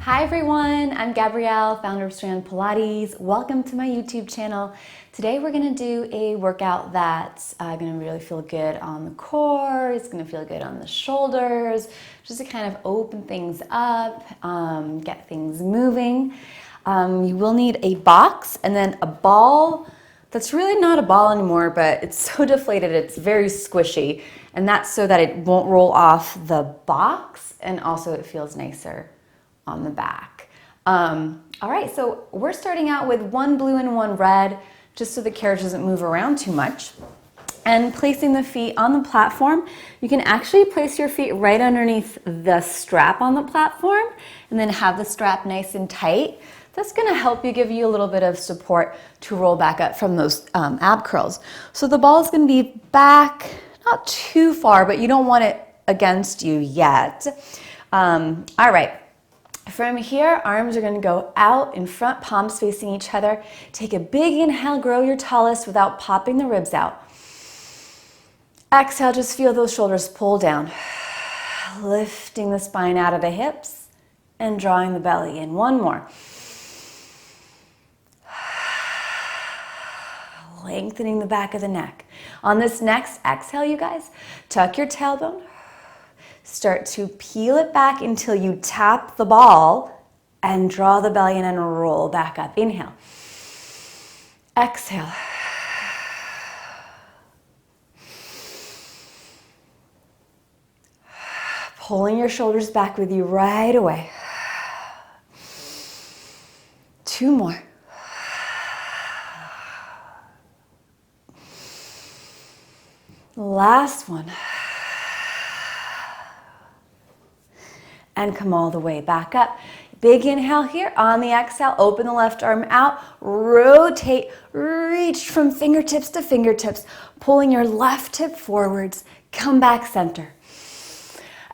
Hi everyone, I'm Gabrielle, founder of Saran Pilates. Welcome to my YouTube channel. Today we're gonna do a workout that's gonna really feel good on the core, it's gonna feel good on the shoulders, just to kind of open things up, get things moving. You will need a box and then a ball that's really not a ball anymore, but it's so deflated, it's very squishy. And that's so that it won't roll off the box and also it feels nicer on the back. All right, so we're starting out with one blue and one red, just so the carriage doesn't move around too much. And placing the feet on the platform, you can actually place your feet right underneath the strap on the platform and then have the strap nice and tight. That's gonna help you, give you a little bit of support to roll back up from those ab curls. So the ball is gonna be back, not too far, but you don't want it against you yet. All right. From here, arms are gonna go out in front, palms facing each other. Take a big inhale, grow your tallest without popping the ribs out. Exhale, just feel those shoulders pull down. Lifting the spine out of the hips and drawing the belly in. One more. Lengthening the back of the neck. On this next exhale, you guys, tuck your tailbone. Start to peel it back until you tap the ball and draw the belly in and roll back up. Inhale. Exhale. Pulling your shoulders back with you right away. Two more. Last one. And come all the way back up. Big inhale here. On the exhale, open the left arm out, rotate, reach from fingertips to fingertips, pulling your left hip forwards, come back center.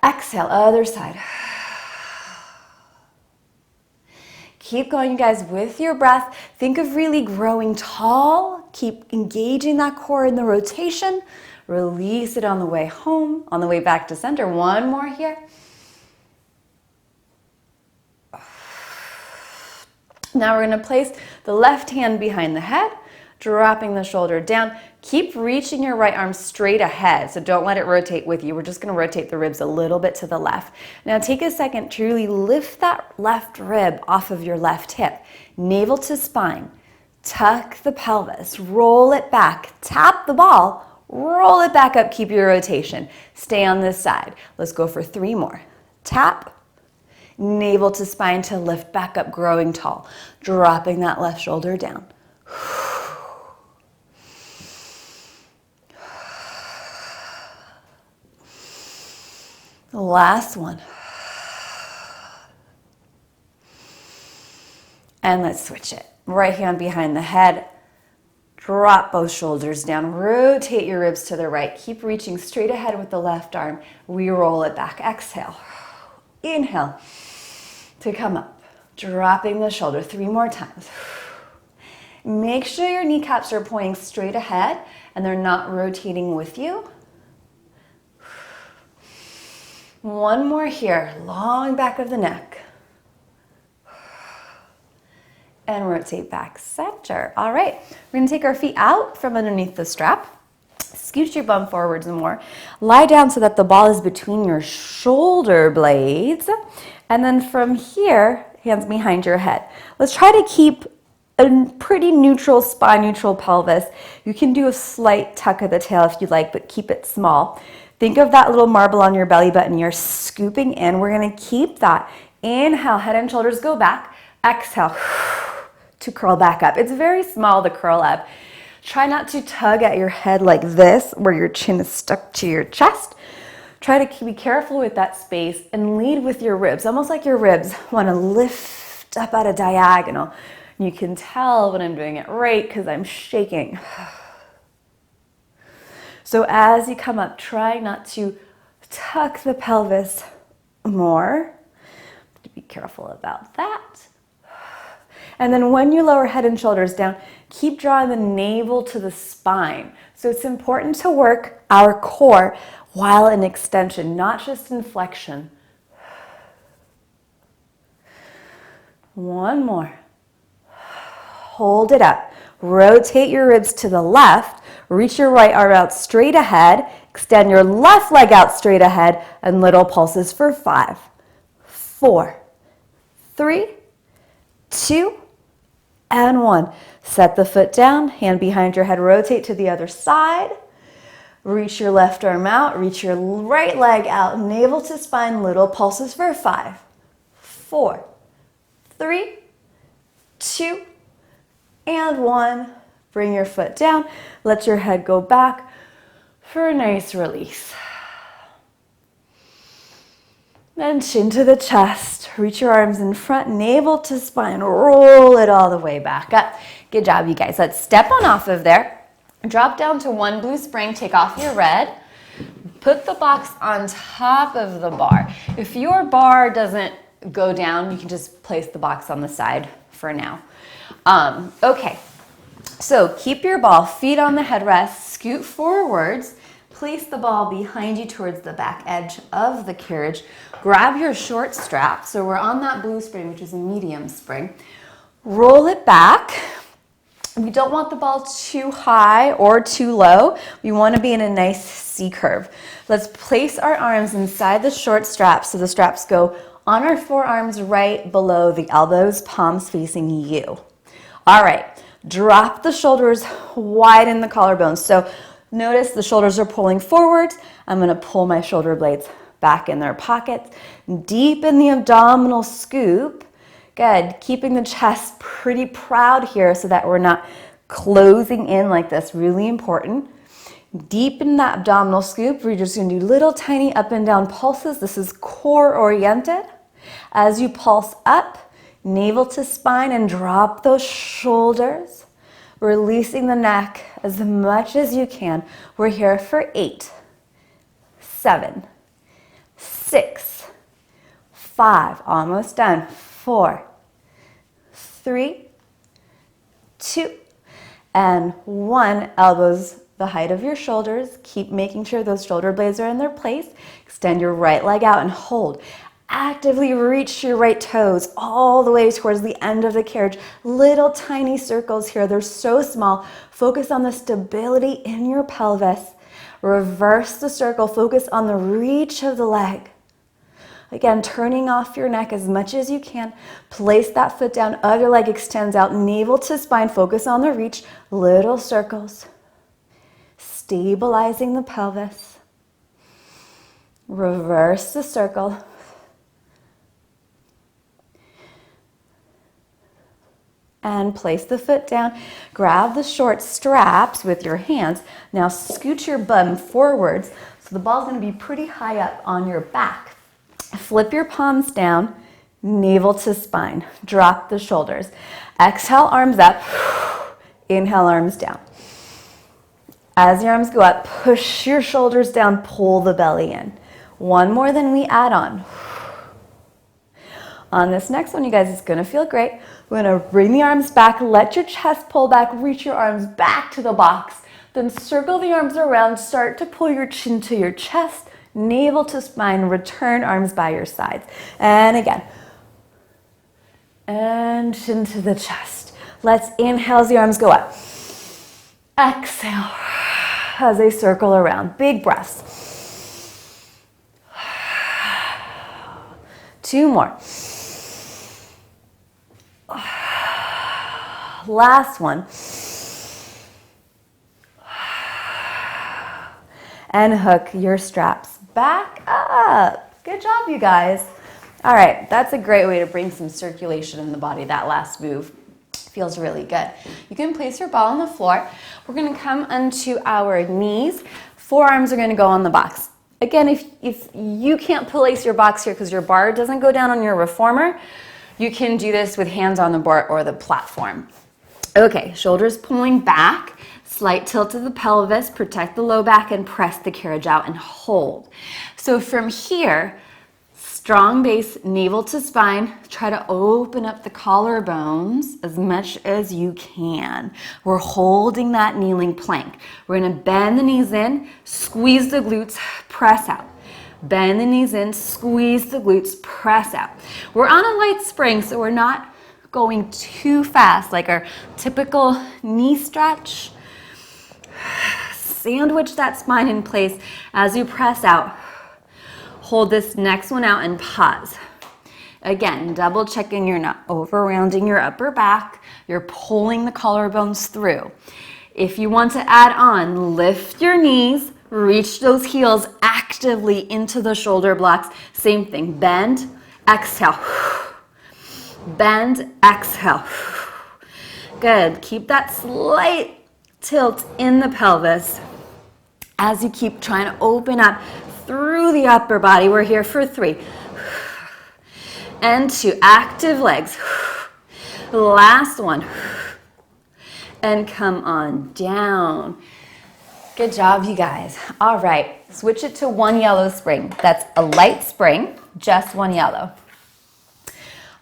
Exhale, other side. Keep going, you guys, with your breath. Think of really growing tall. Keep engaging that core in the rotation. Release it on the way home, on the way back to center. One more here. Now we're going to place the left hand behind the head, dropping the shoulder down. Keep reaching your right arm straight ahead, so don't let it rotate with you. We're just going to rotate the ribs a little bit to the left. Now take a second to really lift that left rib off of your left hip. Navel to spine. Tuck the pelvis. Roll it back. Tap the ball. Roll it back up. Keep your rotation. Stay on this side. Let's go for 3 more. Tap. Navel to spine to lift back up, growing tall. Dropping that left shoulder down. Last one. And let's switch it. Right hand behind the head. Drop both shoulders down. Rotate your ribs to the right. Keep reaching straight ahead with the left arm. Re-roll it back. Exhale. Inhale to come up, dropping the shoulder 3 more times. Make sure your kneecaps are pointing straight ahead and they're not rotating with you. One more here, long back of the neck. And rotate back center. All right, we're gonna take our feet out from underneath the strap. Scooch your bum forwards and more. Lie down so that the ball is between your shoulder blades. And then from here, hands behind your head. Let's try to keep a pretty neutral spine, neutral pelvis. You can do a slight tuck of the tail if you like, but keep it small. Think of that little marble on your belly button. You're scooping in. We're gonna keep that. Inhale, head and shoulders go back. Exhale to curl back up. It's very small to curl up. Try not to tug at your head like this, where your chin is stuck to your chest. Try to be careful with that space and lead with your ribs, almost like your ribs want to lift up at a diagonal. You can tell when I'm doing it right because I'm shaking. So as you come up, try not to tuck the pelvis more. Be careful about that. And then when you lower head and shoulders down, keep drawing the navel to the spine. So it's important to work our core while in extension, not just in flexion. One more. Hold it up. Rotate your ribs to the left. Reach your right arm out straight ahead. Extend your left leg out straight ahead, and little pulses for 5, 4, 3, 2, and 1. Set the foot down, hand behind your head, rotate to the other side. Reach your left arm out, reach your right leg out, navel to spine, little pulses for 5, 4, 3, 2, and 1. Bring your foot down, let your head go back for a nice release. Then chin to the chest, reach your arms in front, navel to spine, roll it all the way back up. Good job, you guys. Let's step on off of there. Drop down to one blue spring, take off your red. Put the box on top of the bar. If your bar doesn't go down, you can just place the box on the side for now. Okay, so keep your ball, feet on the headrest, scoot forwards. Place the ball behind you towards the back edge of the carriage. Grab your short strap. So we're on that blue spring, which is a medium spring. Roll it back. We don't want the ball too high or too low. We want to be in a nice C curve. Let's place our arms inside the short strap so the straps go on our forearms right below the elbows, palms facing you. All right, drop the shoulders, widen the collarbones. So notice the shoulders are pulling forward. I'm going to pull my shoulder blades back in their pockets. Deepen the abdominal scoop. Good. Keeping the chest pretty proud here so that we're not closing in like this. Really important. Deepen that abdominal scoop. We're just going to do little tiny up and down pulses. This is core oriented. As you pulse up, navel to spine, and drop those shoulders. Releasing the neck as much as you can. We're here for 8, 7, 6, 5, almost done. 4, 3, 2, and 1. Elbows the height of your shoulders. Keep making sure those shoulder blades are in their place. Extend your right leg out and hold. Actively reach your right toes all the way towards the end of the carriage. Little tiny circles here. They're so small. Focus on the stability in your pelvis. Reverse the circle. Focus on the reach of the leg. Again, turning off your neck as much as you can. Place that foot down. Other leg extends out. Navel to spine. Focus on the reach. Little circles. Stabilizing the pelvis. Reverse the circle. And place the foot down. Grab the short straps with your hands. Now scoot your bum forwards so the ball's going to be pretty high up on your back. Flip your palms down, navel to spine. Drop the shoulders. Exhale, arms up. Inhale, arms down. As your arms go up, push your shoulders down, pull the belly in. One more, then we add on. On this next one, you guys, it's going to feel great. We're going to bring the arms back, let your chest pull back, reach your arms back to the box. Then circle the arms around, start to pull your chin to your chest, navel to spine, return arms by your sides. And again. And chin to the chest. Let's inhale as the arms go up. Exhale as they circle around. Big breaths. 2 more. Last one. And hook your straps back up. Good job, you guys. All right, that's a great way to bring some circulation in the body. That last move feels really good. You can place your ball on the floor. We're going to come onto our knees. Forearms are going to go on the box. Again, if you can't place your box here because your bar doesn't go down on your reformer, you can do this with hands on the bar or the platform. Okay, shoulders pulling back, slight tilt of the pelvis, protect the low back, and press the carriage out and hold. So from here, strong base, navel to spine, try to open up the collarbones as much as you can. We're holding that kneeling plank. We're gonna bend the knees in, squeeze the glutes, press out. Bend the knees in, squeeze the glutes, press out. We're on a light spring, so we're not going too fast, like our typical knee stretch. Sandwich that spine in place as you press out. Hold this next one out and pause. Again, double checking you're not over rounding your upper back. You're pulling the collarbones through. If you want to add on, lift your knees, reach those heels actively into the shoulder blocks. Same thing, bend, exhale. Bend, exhale. Good, keep that slight tilt in the pelvis as you keep trying to open up through the upper body. We're here for 3 and 2. Active legs. Last one. And come on down. Good job, you guys. All right, switch it to 1 yellow spring. That's a light spring, just 1 yellow.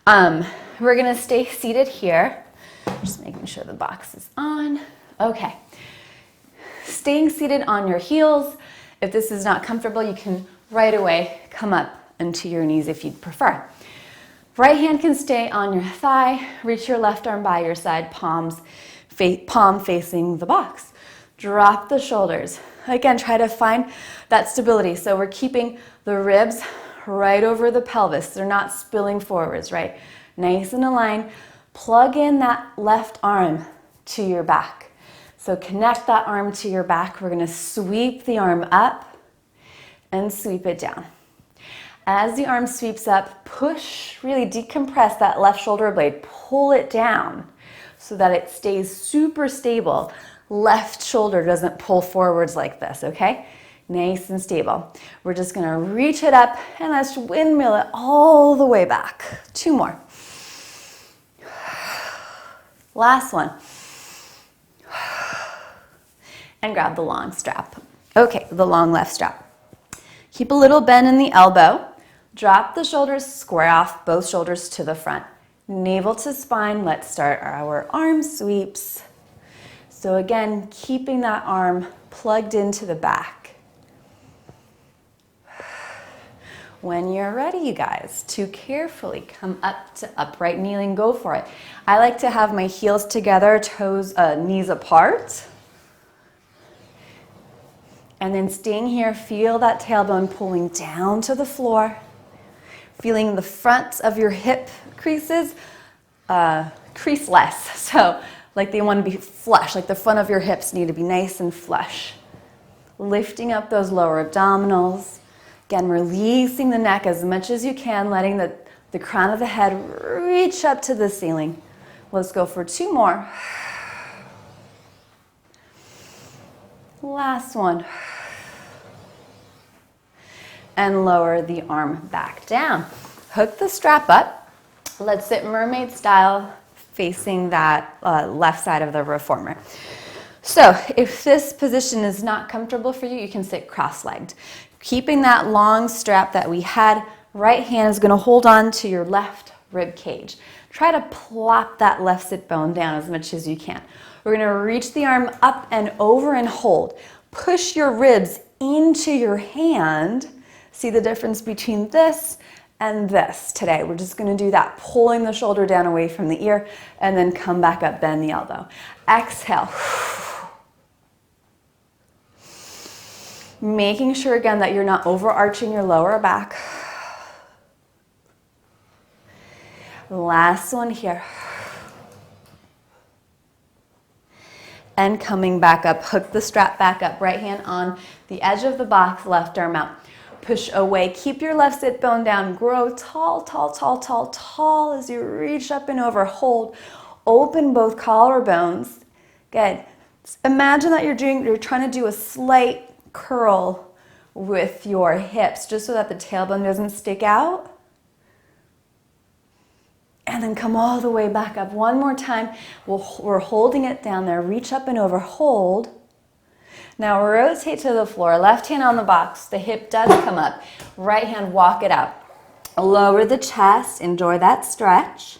We're gonna stay seated here. Just making sure the box is on. Okay. Staying seated on your heels. If this is not comfortable, you can right away come up into your knees if you'd prefer. Right hand can stay on your thigh. Reach your left arm by your side, palm facing the box. Drop the shoulders. Again, try to find that stability. So we're keeping the ribs right over the pelvis. They're not spilling forwards, right? Nice and aligned. Plug in that left arm to your back. So connect that arm to your back. We're gonna sweep the arm up and sweep it down. As the arm sweeps up, push, really decompress that left shoulder blade. Pull it down so that it stays super stable. Left shoulder doesn't pull forwards like this, okay? Nice and stable. We're just gonna reach it up and let's windmill it all the way back. 2 more. Last one. And grab the long strap. Okay, the long left strap. Keep a little bend in the elbow. Drop the shoulders, square off both shoulders to the front. Navel to spine. Let's start our arm sweeps. So again, keeping that arm plugged into the back. When you're ready, you guys, to carefully come up to upright kneeling, go for it. I like to have my heels together, toes, knees apart. And then staying here, feel that tailbone pulling down to the floor. Feeling the front of your hip creases crease less. So like they want to be flush, like the front of your hips need to be nice and flush. Lifting up those lower abdominals. Again, releasing the neck as much as you can, letting the crown of the head reach up to the ceiling. Let's go for 2 more. Last one. And lower the arm back down. Hook the strap up. Let's sit mermaid style facing that left side of the reformer. So if this position is not comfortable for you, you can sit cross-legged. Keeping that long strap that we had, right hand is going to hold on to your left rib cage. Try to plop that left sit bone down as much as you can. We're going to reach the arm up and over and hold. Push your ribs into your hand. See the difference between this and this today. We're just going to do that, pulling the shoulder down away from the ear and then come back up, bend the elbow. Exhale. Making sure again that you're not overarching your lower back. Last one here. And coming back up, hook the strap back up, right hand on the edge of the box, left arm out. Push away, keep your left sit bone down, grow tall, tall, tall, tall, tall as you reach up and over, hold, open both collarbones. Good. Imagine that you're trying to do a slight curl with your hips just so that the tailbone doesn't stick out. And then come all the way back up. One more time. We're holding it down there. Reach up and over, hold. Now rotate to the floor. Left hand on the box. The hip does come up. Right hand, walk it out. Lower the chest. Enjoy that stretch.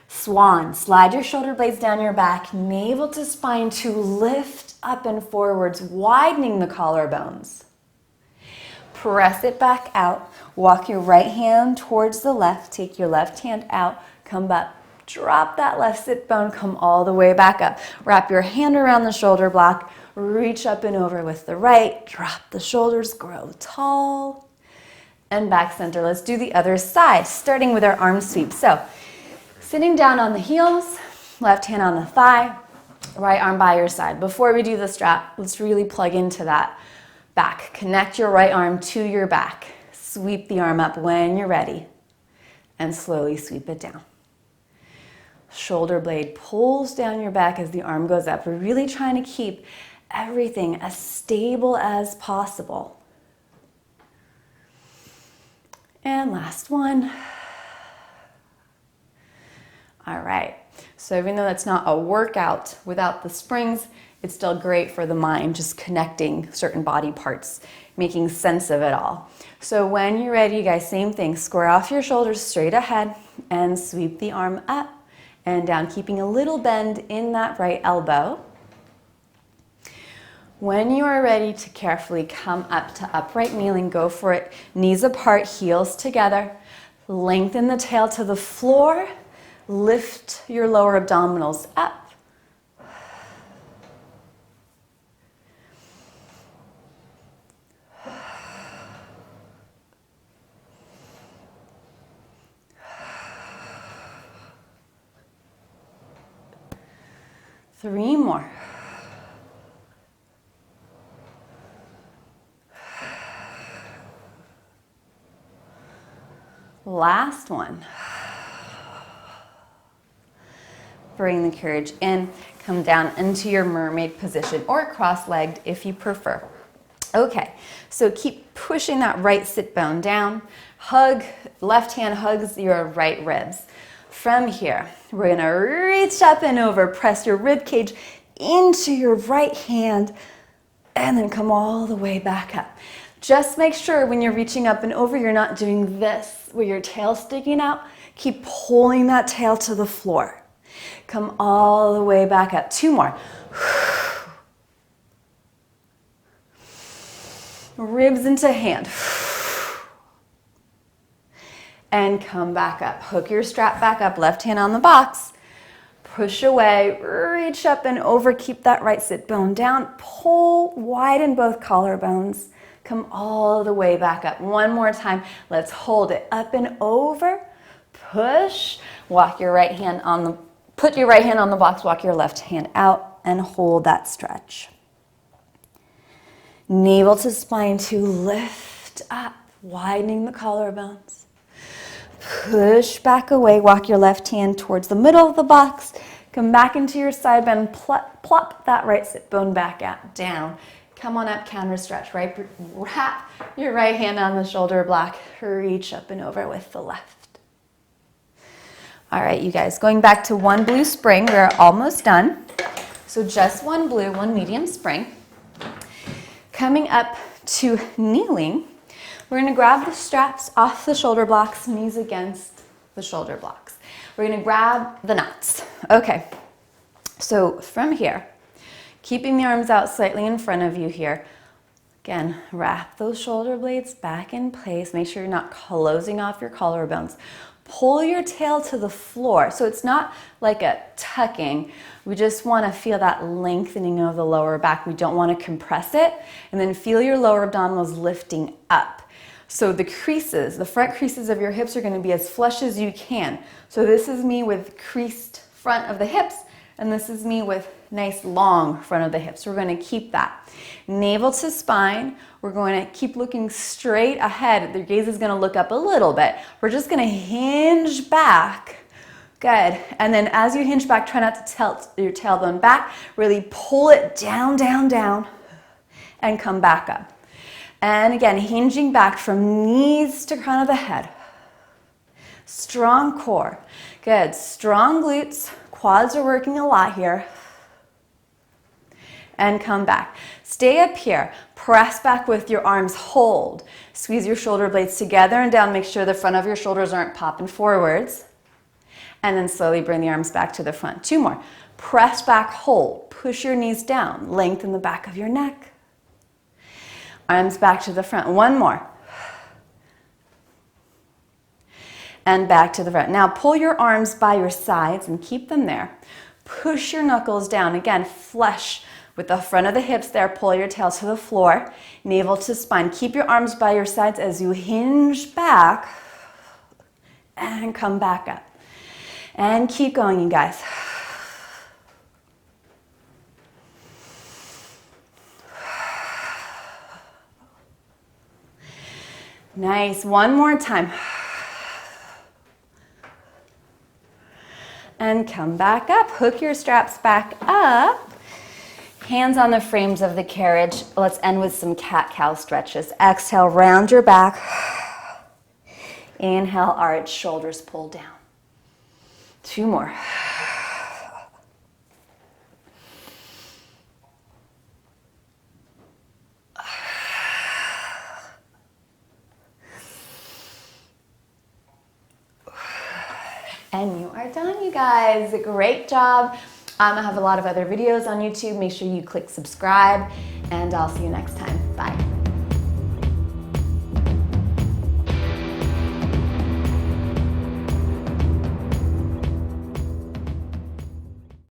Swan. Slide your shoulder blades down your back. Navel to spine to lift up and forwards, widening the collarbones. Press it back out. Walk your right hand towards the left. Take your left hand out. Come Drop that left sit bone, come all the way back up. Wrap your hand around the shoulder block, reach up and over with the right, drop the shoulders, grow tall, and back center. Let's do the other side, starting with our arm sweep. So, sitting down on the heels, left hand on the thigh, right arm by your side. Before we do the strap, let's really plug into that back. Connect your right arm to your back. Sweep the arm up when you're ready, and slowly sweep it down. Shoulder blade pulls down your back as the arm goes up. We're really trying to keep everything as stable as possible. And last one. All right. So even though that's not a workout without the springs, it's still great for the mind, just connecting certain body parts, making sense of it all. So when you're ready, you guys, same thing. Square off your shoulders straight ahead and sweep the arm up and down, keeping a little bend in that right elbow. When you are ready to carefully come up to upright kneeling, go for it. Knees apart, heels together. Lengthen the tail to the floor. Lift your lower abdominals up. Three more. Last one. Bring the courage in, come down into your mermaid position or cross-legged if you prefer. Okay, so keep pushing that right sit bone down. Hug, left hand hugs your right ribs. From here, we're gonna reach up and over, press your rib cage into your right hand, and then come all the way back up. Just make sure when you're reaching up and over, you're not doing this, where your tail's sticking out. Keep pulling that tail to the floor. Come all the way back up. Two more. Ribs into hand. And come back up. Hook your strap back up, left hand on the box. Push away, reach up and over, keep that right sit bone down. Pull, widen both collarbones. Come all the way back up. One more time. Let's hold it up and over. Push. Walk your right hand on the, put your right hand on the box, walk your left hand out and hold that stretch. Navel to spine to lift up, widening the collarbones. Push back away, walk your left hand towards the middle of the box. Come back into your side bend, plop that right sit bone back out, down. Come on up, counter stretch, right? Wrap your right hand on the shoulder block. Reach up and over with the left. All right, you guys, going back to one blue spring. We're almost done. So just one blue, one medium spring. Coming up to kneeling, we're gonna grab the straps off the shoulder blocks, knees against the shoulder blocks. We're gonna grab the knots. Okay, so from here, keeping the arms out slightly in front of you here. Again, wrap those shoulder blades back in place. Make sure you're not closing off your collarbones. Pull your tail to the floor. So it's not like a tucking. We just want to feel that lengthening of the lower back. We don't want to compress it. And then feel your lower abdominals lifting up. So the creases, the front creases of your hips are going to be as flush as you can. So this is me with creased front of the hips, and this is me with nice long front of the hips. We're going to keep that. Navel to spine. We're going to keep looking straight ahead. The gaze is going to look up a little bit. We're just going to hinge back. Good. And then as you hinge back, try not to tilt your tailbone back. Really pull it down, down, down, and come back up. And again, hinging back from knees to crown of the head. Strong core. Good. Strong glutes. Quads are working a lot here. And come back. Stay up here. Press back with your arms. Hold. Squeeze your shoulder blades together and down. Make sure the front of your shoulders aren't popping forwards. And then slowly bring the arms back to the front. Two more. Press back, hold. Push your knees down. Lengthen the back of your neck. Arms back to the front. One more. and back to the front. Now pull your arms by your sides and keep them there. Push your knuckles down. Again, flush with the front of the hips there. Pull your tail to the floor, navel to spine. Keep your arms by your sides as you hinge back and come back up. And keep going, you guys. Nice. One more time. And come back up. Hook your straps back up. Hands on the frames of the carriage. Let's end with some cat-cow stretches. Exhale, round your back. Inhale, arch, shoulders pull down. 2 more. And you are done, you guys. Great job. I have a lot of other videos on YouTube. Make sure you click subscribe, and I'll see you next time. Bye.